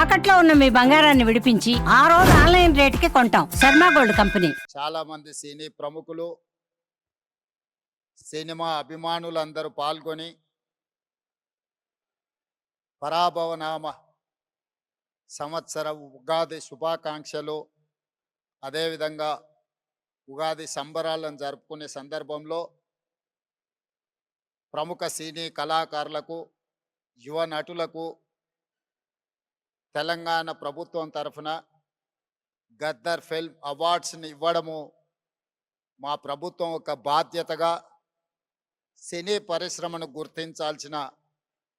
తాకట్లో ఉన్న మీ బంగారాన్ని విడిపించి ఆ రోజు ఆన్లైన్ రేటుకి కొంటాం. Sharma gold company. చాలా మంది సినీ ప్రముఖులు, సినిమా అభిమానులందరూ పాల్గొని పరాభవనామ సంవత్సర ఉగాది శుభాకాంక్షలు, అదేవిధంగా ఉగాది సంబరాలను జరుపుకునే సందర్భంలో ప్రముఖ సినీ కళాకారులకు, యువ నటులకు తెలంగాణ ప్రభుత్వం తరఫున గద్దర్ ఫిల్మ్ అవార్డ్స్ని ఇవ్వడము మా ప్రభుత్వం ఒక బాధ్యతగా సినీ పరిశ్రమను గుర్తించాల్సిన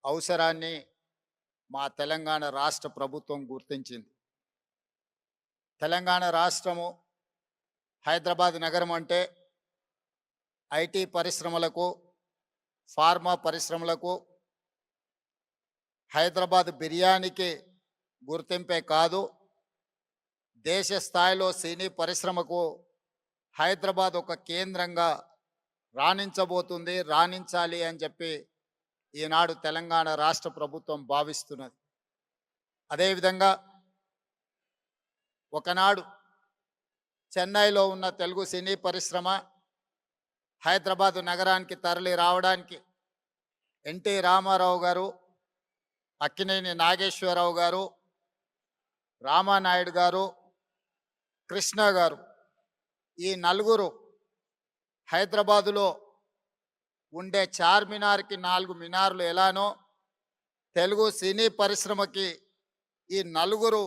అవసరాన్ని మా తెలంగాణ రాష్ట్ర ప్రభుత్వం గుర్తించింది. తెలంగాణ రాష్ట్రము, హైదరాబాద్ నగరం అంటే ఐటీ పరిశ్రమలకు, ఫార్మా పరిశ్రమలకు, హైదరాబాద్ బిర్యానీకి గుర్తింపే కాదు, దేశ స్థాయిలో సినీ పరిశ్రమకు హైదరాబాద్ ఒక కేంద్రంగా రాణించబోతుంది, రాణించాలి అని చెప్పి ఈనాడు తెలంగాణ రాష్ట్ర ప్రభుత్వం భావిస్తున్నది. అదేవిధంగా ఒకనాడు చెన్నైలో ఉన్న తెలుగు సినీ పరిశ్రమ హైదరాబాదు నగరానికి తరలి రావడానికి ఎన్టీ రామారావు గారు, అక్కినేని నాగేశ్వరరావు గారు, రామానాయుడు గారు, కృష్ణ గారు, ఈ నలుగురు హైదరాబాదులో ఉండే చార్మినార్కి 4 మినార్లు ఎలానో తెలుగు సినీ పరిశ్రమకి ఈ నలుగురు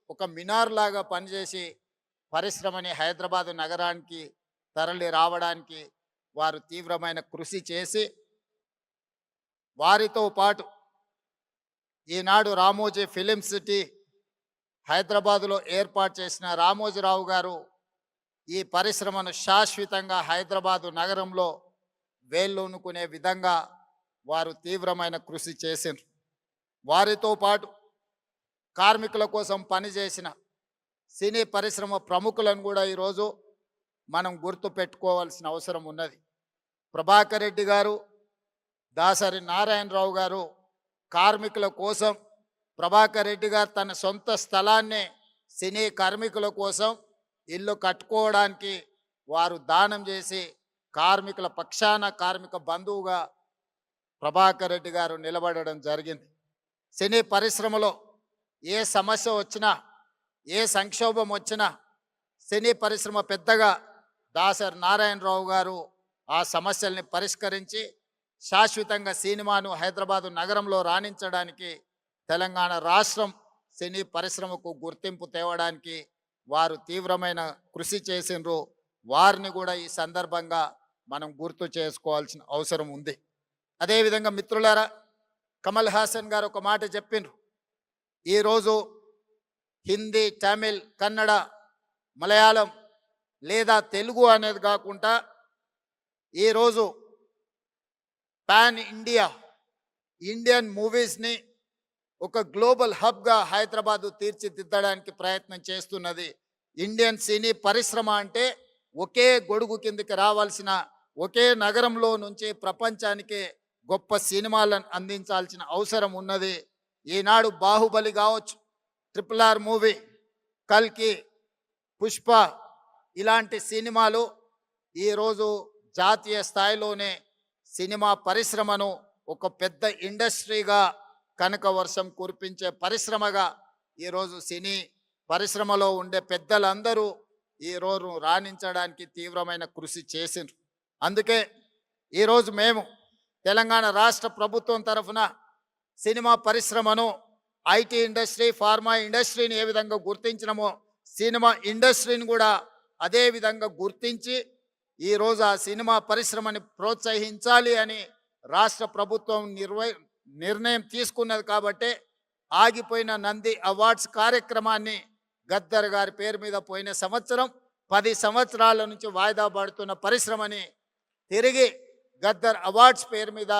ఒక మినార్ లాగా పనిచేసి పరిశ్రమని హైదరాబాదు నగరానికి తరలి రావడానికి వారు తీవ్రమైన కృషి చేసి, వారితో పాటు ఈనాడు రామోజీ ఫిలిం సిటీ హైదరాబాదులో ఏర్పాటు చేసిన రామోజీరావు గారు ఈ పరిశ్రమను శాశ్వతంగా హైదరాబాదు నగరంలో వేళ్ళూనుకునే విధంగా వారు తీవ్రమైన కృషి చేసిండ్రు. వారితో పాటు కార్మికుల కోసం పనిచేసిన సినీ పరిశ్రమ ప్రముఖులను కూడా ఈరోజు మనం గుర్తు పెట్టుకోవాల్సిన అవసరం ఉన్నది. ప్రభాకర్ రెడ్డి గారు, దాసరి నారాయణరావు గారు కార్మికుల కోసం, ప్రభాకర్ రెడ్డి గారు తన సొంత స్థలాన్నే సినీ కార్మికుల కోసం ఇల్లు కట్టుకోవడానికి వారు దానం చేసి కార్మికుల పక్షాన కార్మిక బంధువుగా ప్రభాకర్ రెడ్డి గారు నిలబడడం జరిగింది. సినీ పరిశ్రమలో ఏ సమస్య వచ్చినా, ఏ సంక్షోభం వచ్చినా సినీ పరిశ్రమ పెద్దగా దాసరి నారాయణరావు గారు ఆ సమస్యల్ని పరిష్కరించి శాశ్వతంగా సినిమాను హైదరాబాదు నగరంలో రాణించడానికి, తెలంగాణ రాష్ట్రం సినీ పరిశ్రమకు గుర్తింపు తేవడానికి వారు తీవ్రమైన కృషి చేసిండ్రు. వారిని కూడా ఈ సందర్భంగా మనం గుర్తు చేసుకోవాల్సిన అవసరం ఉంది. అదేవిధంగా మిత్రులారా, కమల్ హాసన్ గారు ఒక మాట చెప్పిండ్రు. ఈరోజు హిందీ, తమిళ్, కన్నడ, మలయాళం లేదా తెలుగు అనేది కాకుండా ఈరోజు పాన్ ఇండియన్ మూవీస్ని ఒక గ్లోబల్ హబ్గా హైదరాబాదు తీర్చిదిద్దడానికి ప్రయత్నం చేస్తున్నది. ఇండియన్ సినీ పరిశ్రమ అంటే ఒకే గొడుగు కిందకి రావాల్సిన, ఒకే నగరంలో నుంచి ప్రపంచానికి గొప్ప సినిమాలను అందించాల్సిన అవసరం ఉన్నది. ఈనాడు బాహుబలి కావచ్చు, RRR మూవీ, కల్కి, పుష్ప ఇలాంటి సినిమాలు ఈరోజు జాతీయ స్థాయిలోనే సినిమా పరిశ్రమను ఒక పెద్ద ఇండస్ట్రీగా, కనక వర్షం కురిపించే పరిశ్రమగా ఈరోజు సినీ పరిశ్రమలో ఉండే పెద్దలందరూ ఈరోజు రాణించడానికి తీవ్రమైన కృషి చేసిండ్రు. అందుకే ఈరోజు మేము తెలంగాణ రాష్ట్ర ప్రభుత్వం తరఫున సినిమా పరిశ్రమను, ఐటీ ఇండస్ట్రీ, ఫార్మా ఇండస్ట్రీని ఏ విధంగా గుర్తించినమో సినిమా ఇండస్ట్రీని కూడా అదే విధంగా గుర్తించి ఈరోజు ఆ సినిమా పరిశ్రమని ప్రోత్సహించాలి అని రాష్ట్ర ప్రభుత్వం నిర్ణయం తీసుకున్నది. కాబట్టి ఆగిపోయిన నంది అవార్డ్స్ కార్యక్రమాన్ని గద్దర్ గారి పేరు మీద పోయిన సంవత్సరం 10 సంవత్సరాల నుంచి వాయిదా పడుతున్న పరిశ్రమని తిరిగి గద్దర్ అవార్డ్స్ పేరు మీద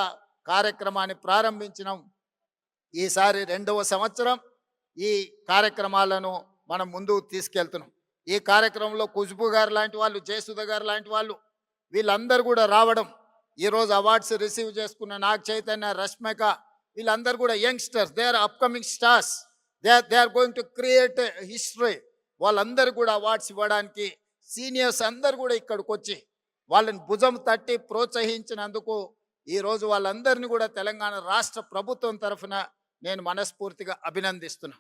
కార్యక్రమాన్ని ప్రారంభించినాం. ఈసారి 2వ సంవత్సరం ఈ కార్యక్రమాలను మనం ముందుకు తీసుకెళ్తున్నాం. ఈ కార్యక్రమంలో ఖుష్బూ గారు లాంటి వాళ్ళు, జయసుధ గారు లాంటి వాళ్ళు వీళ్ళందరూ కూడా రావడం, ఈరోజు అవార్డ్స్ రిసీవ్ చేసుకున్న నాగ చైతన్య, రష్మిక వీళ్ళందరూ కూడా youngsters, they are upcoming stars. They are going to create history. వాళ్ళందరూ కూడా అవార్డ్స్ ఇవ్వడానికి సీనియర్స్ అందరు కూడా ఇక్కడికి వచ్చి వాళ్ళని భుజం తట్టి ప్రోత్సహించినందుకు ఈరోజు వాళ్ళందరినీ కూడా తెలంగాణ రాష్ట్ర ప్రభుత్వం తరఫున నేను మనస్ఫూర్తిగా అభినందిస్తున్నా.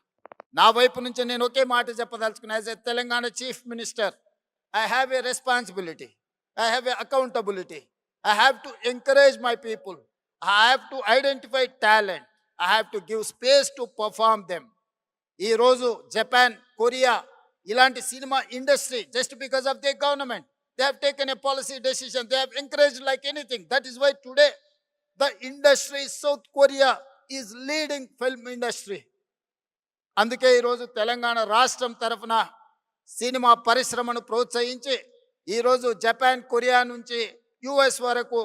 నా వైపు నుంచి నేను ఒకే మాట చెప్పదలుచుకున్నా. As a Telangana chief minister, I have a responsibility. I have a accountability. I have to encourage my people. I have to identify talent. I have to give space to perform them. ఈ రోజు Japan, Korea ఇలాంటి cinema industry just because of they government they have taken a policy decision. They have encouraged like anything. That is why today the industry South Korea is leading film industry. అందుకే ఈరోజు తెలంగాణ రాష్ట్రం తరఫున cinema పరిశ్రమను ప్రోత్సహించి ఈరోజు Japan, Korea నుంచి US వరకు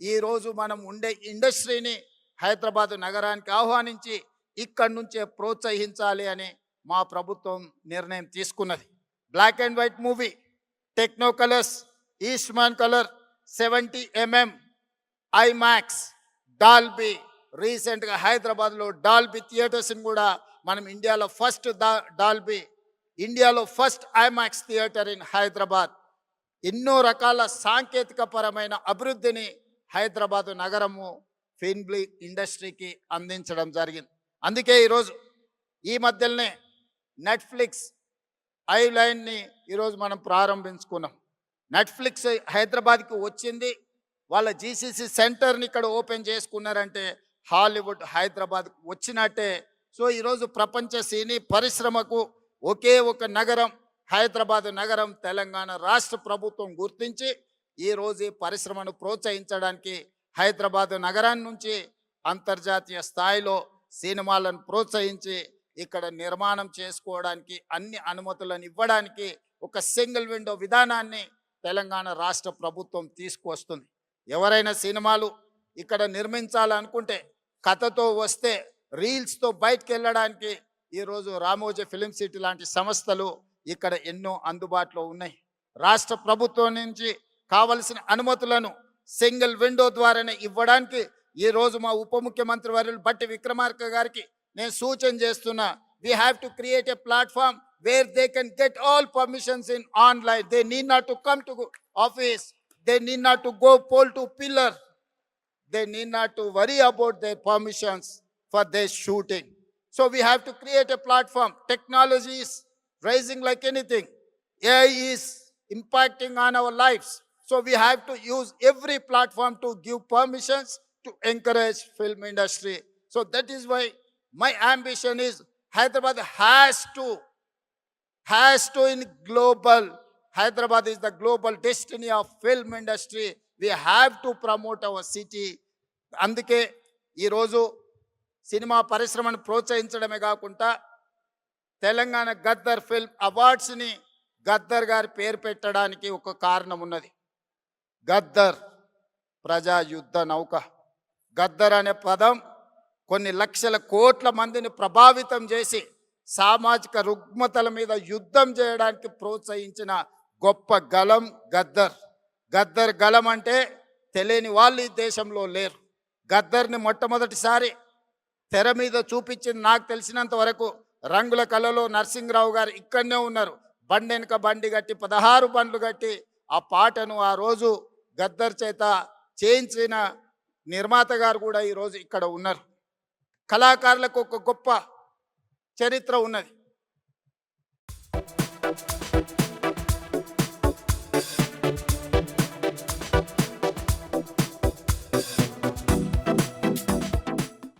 ఈరోజు మనం ఉండే ఇండస్ట్రీని హైదరాబాద్ నగరానికి ఆహ్వానించి ఇక్కడి నుంచే ప్రోత్సహించాలి అని మా ప్రభుత్వం నిర్ణయం తీసుకున్నది. Black and white movie, techno colours, Eastman colour, 70mm, IMAX, Dolby. రీసెంట్గా హైదరాబాద్లో డాల్బీ థియేటర్స్ని కూడా మనం ఇండియాలో first IMAX theatre in Hyderabad. ఎన్నో రకాల సాంకేతిక పరమైన అభివృద్ధిని హైదరాబాదు నగరము ఫిల్మ్ ఇండస్ట్రీకి అందించడం జరిగింది. అందుకే ఈరోజు ఈ మధ్యలోనే నెట్ఫ్లిక్స్ ఐలైన్ని ఈరోజు మనం ప్రారంభించుకున్నాం. నెట్ఫ్లిక్స్ హైదరాబాద్కి వచ్చింది, వాళ్ళ జీసీసీ సెంటర్ని ఇక్కడ ఓపెన్ చేసుకున్నారంటే హాలీవుడ్ హైదరాబాద్కు వచ్చినట్టే. సో ఈరోజు ప్రపంచ సినీ పరిశ్రమకు ఒకే ఒక నగరం హైదరాబాద్ నగరం తెలంగాణ రాష్ట్ర ప్రభుత్వం గుర్తించి ఈరోజు ఈ పరిశ్రమను ప్రోత్సహించడానికి హైదరాబాద్ నగరాన్ని నుంచి అంతర్జాతీయ స్థాయిలో సినిమాలను ప్రోత్సహించి ఇక్కడ నిర్మాణం చేసుకోవడానికి అన్ని అనుమతులను ఇవ్వడానికి ఒక సింగిల్ విండో విధానాన్ని తెలంగాణ రాష్ట్ర ప్రభుత్వం తీసుకువస్తుంది. ఎవరైనా సినిమాలు ఇక్కడ నిర్మించాలనుకుంటే కథతో వస్తే రీల్స్తో బయటకు వెళ్ళడానికి ఈరోజు రామోజీ ఫిలిం సిటీ లాంటి సంస్థలు ఇక్కడ ఎన్నో అందుబాటులో ఉన్నాయి. రాష్ట్ర ప్రభుత్వం నుంచి కావలసిన అనుమతులను సింగిల్ విండో ద్వారానే ఇవ్వడానికి ఈరోజు మా ఉప ముఖ్యమంత్రి వర్యులు బట్టి విక్రమార్క గారికి నేను సూచన చేస్తున్నా. We have to create a platform where they can get all permissions in online. They need not to come to office, they need not to go pole to pillar, they need not to worry about their permissions for their shooting. So we have to create a platform. Technology is rising like anything. AI is impacting on our lives. So we have to use every platform to give permissions to encourage film industry. So that is why my ambition is Hyderabad has to in global. Hyderabad is the global destiny of film industry. We have to promote our city. అందుకే ఈరోజు cinema పరిశ్రమను ప్రోత్సహించడమే కాకుండా Telangana Gaddar film అవార్డ్స్ని Gaddar గారి పేరు పెట్టడానికి ఒక కారణం ఉన్నది. గద్దర్ ప్రజా యుద్ధ నౌక. గద్దర్ అనే పదం కొన్ని లక్షల కోట్ల మందిని ప్రభావితం చేసి సామాజిక రుగ్మతల మీద యుద్ధం చేయడానికి ప్రోత్సహించిన గొప్ప గలం గద్దర్. గద్దర్ గలం అంటే తెలియని వాళ్ళు ఈ దేశంలో లేరు. గద్దర్ని మొట్టమొదటిసారి తెర మీద చూపించింది నాకు తెలిసినంత వరకు రంగుల కళలో నరసింహరావు గారు ఇక్కడనే ఉన్నారు. బండి వెనుక బండి కట్టి 16 బండ్లు కట్టి ఆ పాటను ఆ రోజు గద్దర్ చేత చేయించిన నిర్మాత గారు కూడా ఈరోజు ఇక్కడ ఉన్నారు. కళాకారులకు ఒక గొప్ప చరిత్ర ఉన్నది.